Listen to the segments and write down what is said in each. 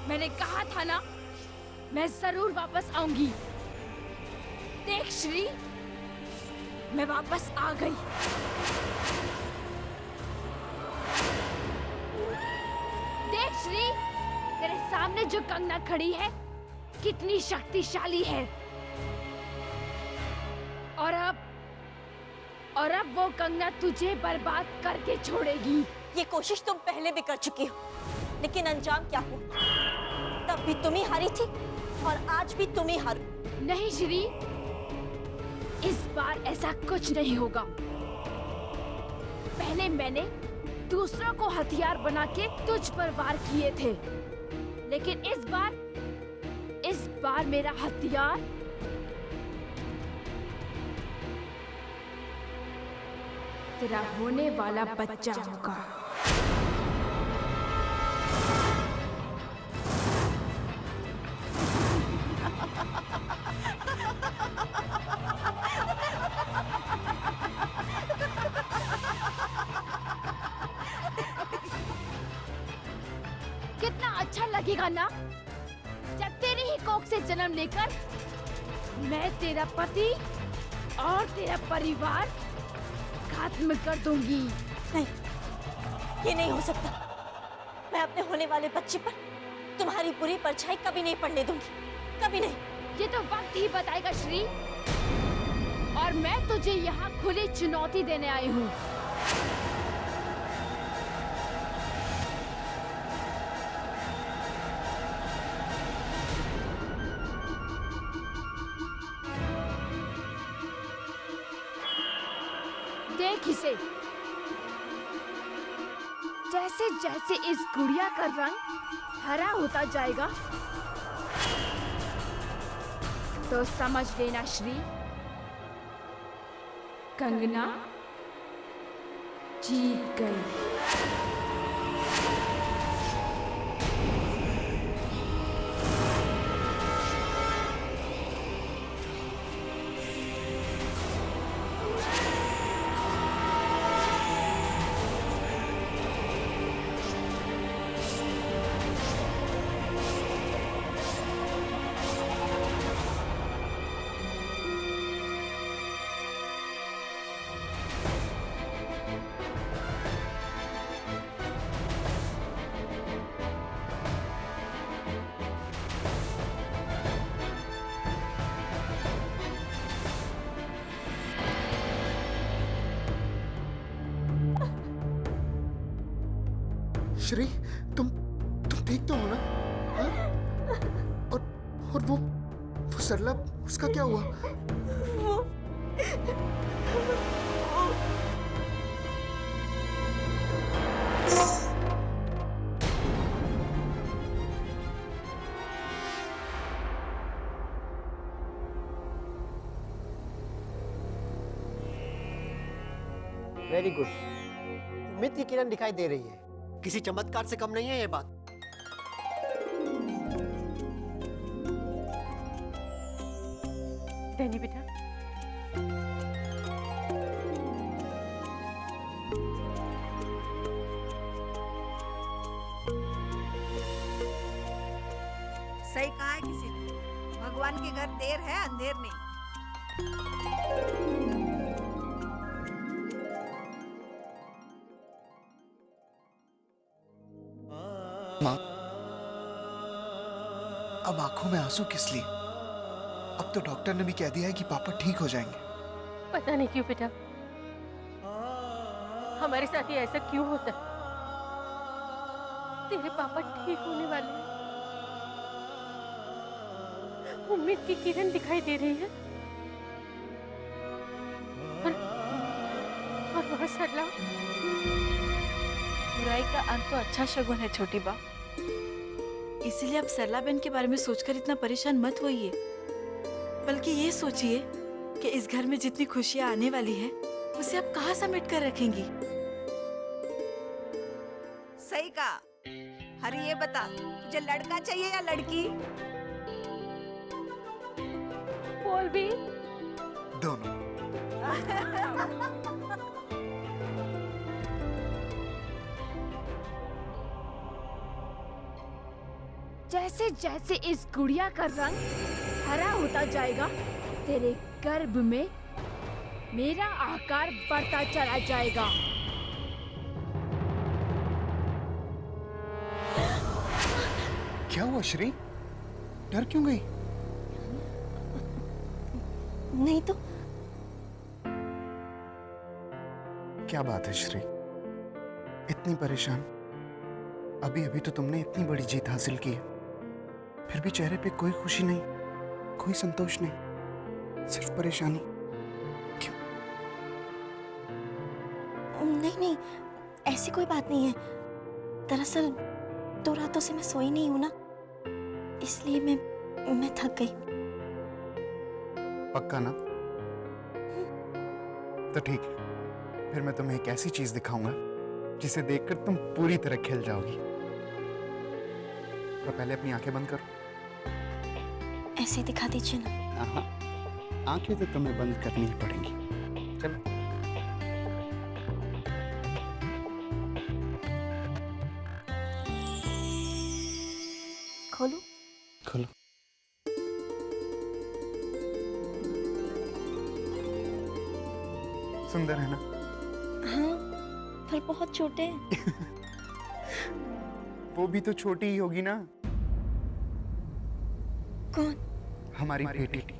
मैंने कहा था ना, मैं जरूर वापस आऊंगी। देख श्री, मैं वापस आ गई। देख श्री, तेरे सामने जो कंगना खड़ी है कितनी शक्तिशाली है। और अब वो कंगना तुझे बर्बाद करके छोड़ेगी। ये कोशिश तुम पहले भी कर चुकी हो, लेकिन अंजाम क्या हुआ? तब भी तुम ही हारी थी और आज भी तुम ही हारो। नहीं श्री, इस बार ऐसा कुछ नहीं होगा। पहले मैंने दूसरों को हथियार बना के तुझ पर वार किए थे, लेकिन इस बार मेरा हथियार तेरा होने वाला बच्चा होगा। कितना अच्छा लगेगा ना, जब तेरी ही कोख से जन्म लेकर मैं तेरा पति और तेरा परिवार खत्म कर दूंगी। नहीं, ये नहीं हो सकता। मैं अपने होने वाले बच्चे पर तुम्हारी बुरी परछाई कभी नहीं पड़ने दूंगी, कभी नहीं। ये तो वक्त ही बताएगा श्री, और मैं तुझे यहाँ खुली चुनौती देने आई हूँ। देख इसे, जैसे जैसे इस गुड़िया का रंग हरा होता जाएगा तो समझ लेना श्री, कंगना जीत गई। श्री, तुम ठीक तो हो ना? हाँ? और वो सरला, उसका क्या हुआ? Very good. उम्मीद की किरण दिखाई दे रही है। किसी चमत्कार से कम नहीं है ये बात। डैनी बेटा, सही कहा है किसी ने, भगवान के घर देर है अंधेर नहीं। माँ, अब आंखों में आंसू किस लिए? अब तो डॉक्टर ने भी कह दिया है कि पापा ठीक हो जाएंगे। पता नहीं क्यों बेटा, हमारे साथ ये ऐसा क्यों होता है? तेरे पापा ठीक होने वाले हैं। उम्मीद की किरण दिखाई दे रही है और वह सरला। बुराई का अंत तो अच्छा शगुन है छोटी बा, इसलिए अब सरला बहन के बारे में सोचकर इतना परेशान मत होइए, बल्कि ये सोचिए कि इस घर में जितनी खुशियां आने वाली है उसे आप कहाँ समेट कर रखेंगी। सही कहा। हरी, ये बता, तुझे लड़का चाहिए या लड़की? बोल भी। दोनों। जैसे जैसे इस गुड़िया का रंग हरा होता जाएगा, तेरे गर्भ में मेरा आकार बढ़ता चला जाएगा। क्या हुआ श्री? डर क्यों गई? नहीं तो क्या बात है श्री, इतनी परेशान? अभी अभी तो तुमने इतनी बड़ी जीत हासिल की है, फिर भी चेहरे पे कोई खुशी नहीं, कोई संतोष नहीं, सिर्फ परेशानी। क्यों? नहीं नहीं, ऐसी कोई बात नहीं है। दरअसल 2 रातों से मैं सोई नहीं हूं ना, इसलिए मैं थक गई। पक्का ना? तो ठीक है, फिर मैं तुम्हें एक ऐसी चीज दिखाऊंगा जिसे देखकर तुम पूरी तरह खिल जाओगी। तो पहले अपनी आंखें बंद करो। ऐसे दिखा दीजिए ना। हाँ, आंखें तो तुम्हें बंद करनी ही पड़ेंगी। चलो। खोलूं? खोलो। सुंदर है ना? हाँ, पर बहुत छोटे हैं। वो भी तो छोटी ही होगी ना। कौन? हमारी बेटी। जब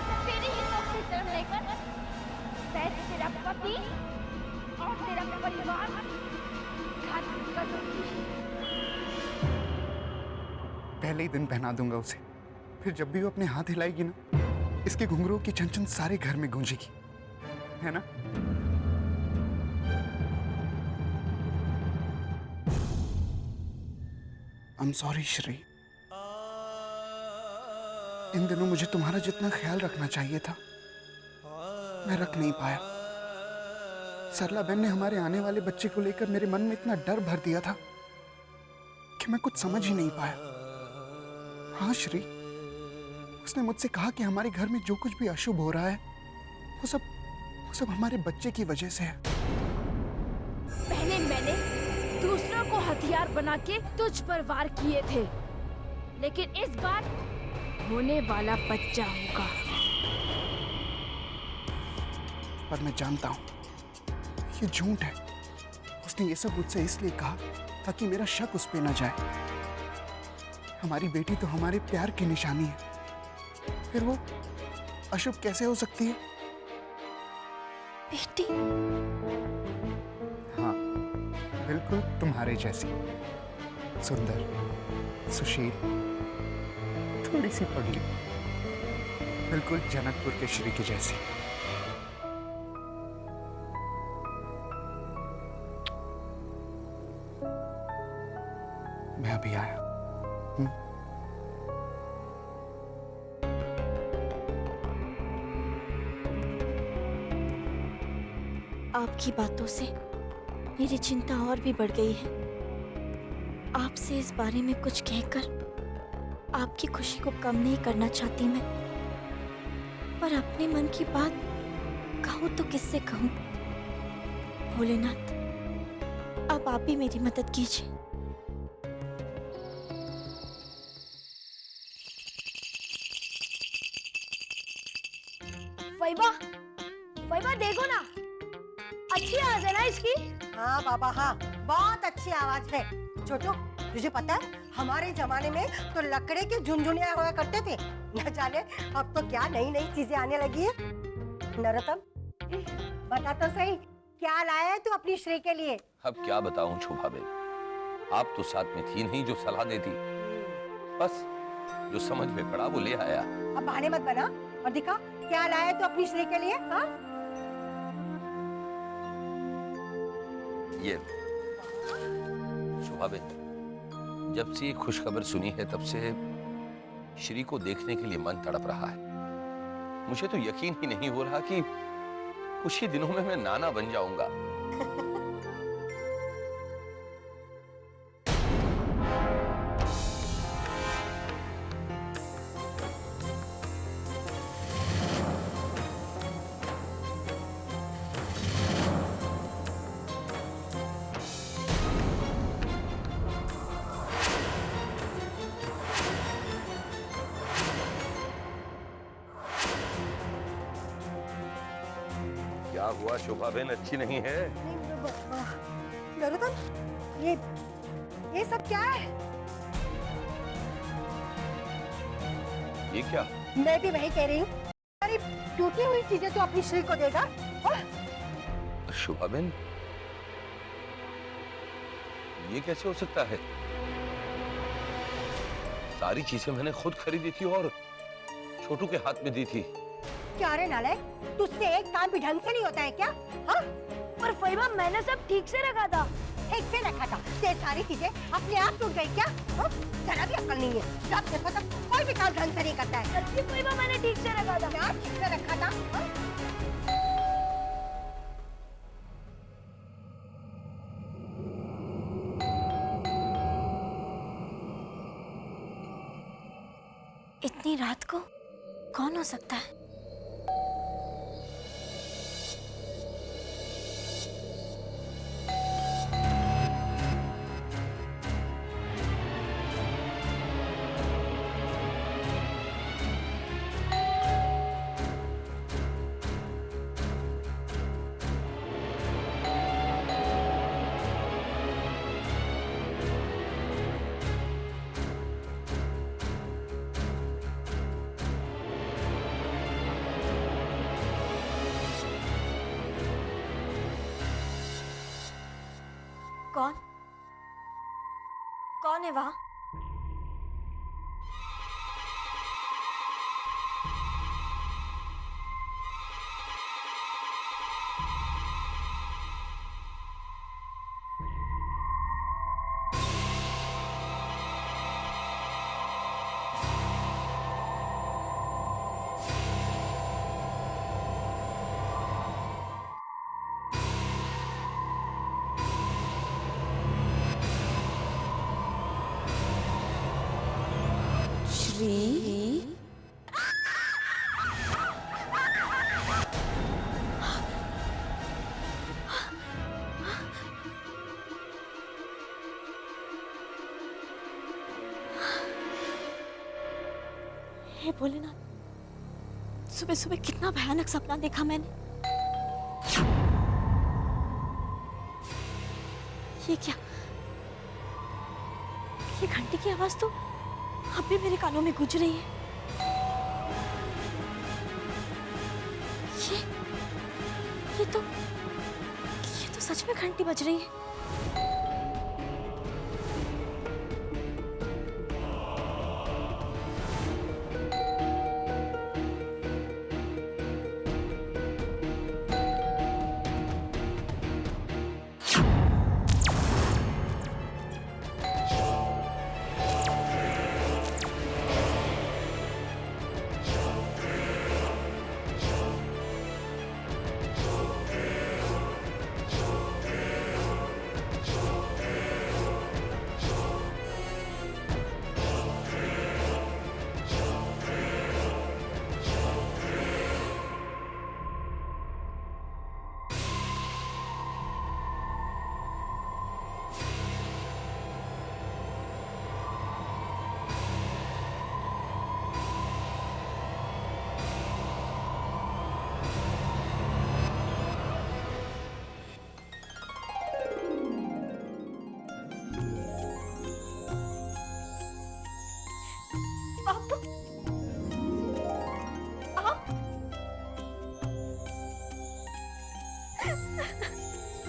तक तेरी ही कोख से जन्म लेकर मैं तेरा पति और तेरा परिवार खत्म कर दूंगी। पहले ही दिन पहना दूंगा उसे, फिर जब भी वो अपने हाथ हिलाएगी ना, इसके घुंघरू की छन-छन सारे घर में गूंजेगी, है ना? I'm sorry श्री, इन दिनों मुझे तुम्हारा जितना ख्याल रखना चाहिए था मैं रख नहीं पाया। सरला बहन ने हमारे आने वाले बच्चे को लेकर मेरे मन में इतना डर भर दिया था कि मैं कुछ समझ ही नहीं पाया। हाँ श्री, उसने मुझसे कहा कि हमारे घर में जो कुछ भी अशुभ हो रहा है वो सब हमारे बच्चे की वजह से है। पहले मैंने दूसरों को हथियार बना के तुझ पर वार किए थे, लेकिन इस बार होने वाला बच्चा होगा। पर मैं जानता हूं ये झूठ है। उसने ये सब मुझसे इसलिए कहा ताकि मेरा शक उस पे न जाए। हमारी बेटी तो हमारे प्यार की निशानी है, फिर वो अशुभ कैसे हो सकती है? बेटी? हाँ, बिल्कुल तुम्हारे जैसी, सुंदर, सुशील, थोड़ी सी पगली, बिल्कुल जनकपुर के श्री की जैसी। मैं अभी आया। आपकी बातों से मेरी चिंता और भी बढ़ गई है। आपसे इस बारे में कुछ कहकर आपकी खुशी को कम नहीं करना चाहती मैं, पर अपने मन की बात कहूँ तो किससे कहूँ? भोलेनाथ, अब आप भी मेरी मदद कीजिए। फैबा, फैबा देखो ना, अच्छी आवाज है ना इसकी। हाँ बाबा हाँ, बहुत अच्छी आवाज है। छोटू, तुझे पता है हमारे जमाने में तो लकड़े के झुनझुनिया हुआ करते थे। न जाने अब तो क्या नई नई चीजें आने लगी है। नरोत्तम, बता तो सही, क्या लाया है तू अपनी श्री के लिए? अब क्या बताऊं शोभा बेन, आप तो साथ में थी नहीं जो सलाह देती, बस जो समझ में पड़ा वो ले आया। अब बहाने मत बना और दिखा क्या लाया है तू अपनी श्री के लिए। हाँ, ये शोभा बेन, जब से ये खुशखबर सुनी है तब से श्री को देखने के लिए मन तड़प रहा है। मुझे तो यकीन ही नहीं हो रहा कि कुछ ही दिनों में मैं नाना बन जाऊंगा। हुआ शोभा बहन, अच्छी नहीं है? नरोत्तम, ये सब क्या है? ये क्या? मैं भी वही कह रही हूँ। अरे टूटी हुई चीजें तो अपनी श्री को देगा। शोभा बहन, ये कैसे हो सकता है? सारी चीजें मैंने खुद खरीदी थी और छोटू के हाथ में दी थी। क्या रे नालायक, तुझसे एक काम भी ढंग से नहीं होता है क्या? हाँ? पर फहीमा, मैंने सब ठीक से रखा था। ठीक से रखा था? ये सारी चीजें अपने आप टूट गई क्या? हाँ? जरा भी अक्ल नहीं है। जब देखो तब कोई भी काम ढंग से नहीं करता है। सच्ची फहीमा, मैंने ठीक से रखा था। क्या ठीक से रखा था? हाँ? इतनी रात को कौन हो सकता है? कौन? कौन है वहां? हे भोलेनाथ, सुबह सुबह कितना भयानक सपना देखा मैंने। ये क्या? ये घंटी की आवाज तो अब भी मेरे कानों में गूंज रही है। ये तो सच में घंटी बज रही है।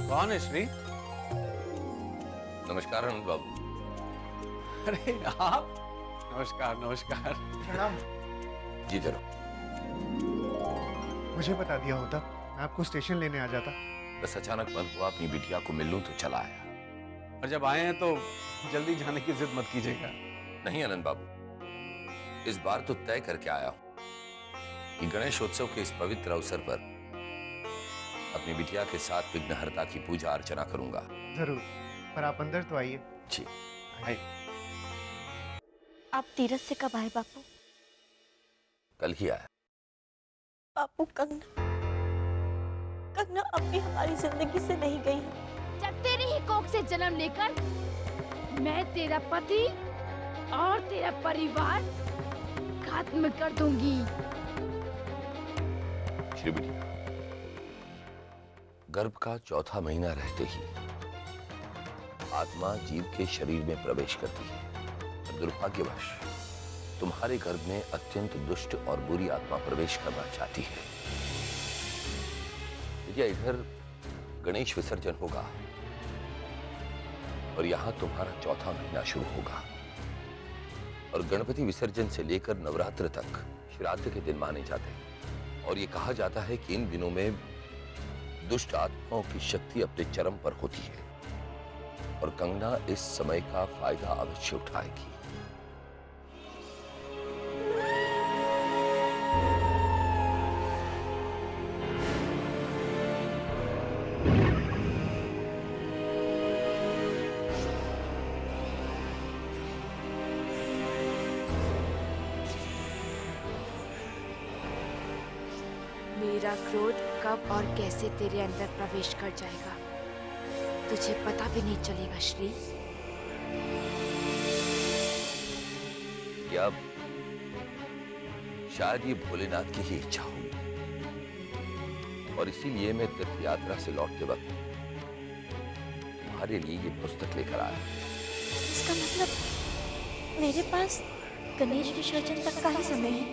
कौन है श्री? नमस्कार आनंद बाबू। अरे आप? नमस्कार नमस्कार। प्रणाम। जीते रहो। मुझे बता दिया होता, मैं आपको स्टेशन लेने आ जाता। बस अचानक मन हुआ अपनी बिटिया को मिल लूं तो चला आया। और जब आए हैं तो जल्दी जाने की जिद मत कीजिएगा। नहीं आनंद बाबू, इस बार तो तय करके आया हूं कि गणेशोत्सव के इस पवित्र अवसर पर अपनी बिटिया के साथ विघ्नहर्ता की पूजा अर्चना करूंगा। जरूर, पर आप अंदर तो आइए। जी। आइए। आप तीरथ से कब आए बापू? कल ही आया। बापू, कंगना अब भी हमारी जिंदगी से नहीं गई है। जब तेरी ही कोख से जन्म लेकर मैं तेरा पति और तेरा परिवार खत्म कर दूंगी। श्री बिटिया, गर्भ का चौथा महीना रहते ही आत्मा जीव के शरीर में प्रवेश करती है। और दुर्भाग्यवश तुम्हारे गर्भ में अत्यंत दुष्ट और बुरी आत्मा प्रवेश करना चाहती है। विद्या, इधर गणेश विसर्जन होगा और यहां तुम्हारा चौथा महीना शुरू होगा। और गणपति विसर्जन से लेकर नवरात्र तक श्राद्ध के दिन माने जाते हैं। और ये कहा जाता है कि इन दिनों में दुष्ट आत्माओं की शक्ति अपने चरम पर होती है और कंगना इस समय का फायदा अवश्य उठाएगी। मेरा क्रोध कब और कैसे तेरे अंदर प्रवेश कर जाएगा तुझे पता भी नहीं चलेगा श्री। या शायद ये भोलेनाथ की ही इच्छा हो और इसीलिए मैं तीर्थ यात्रा से लौटते वक्त तुम्हारे लिए ये पुस्तक लेकर आया। इसका मतलब मेरे पास गणेश विसर्जन तक का ही समय है।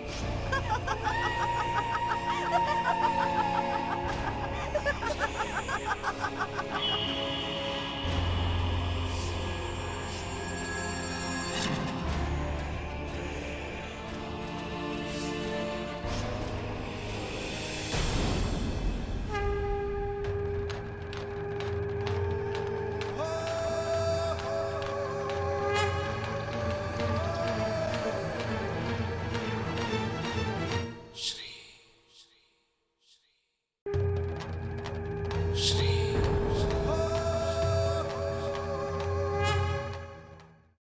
श्री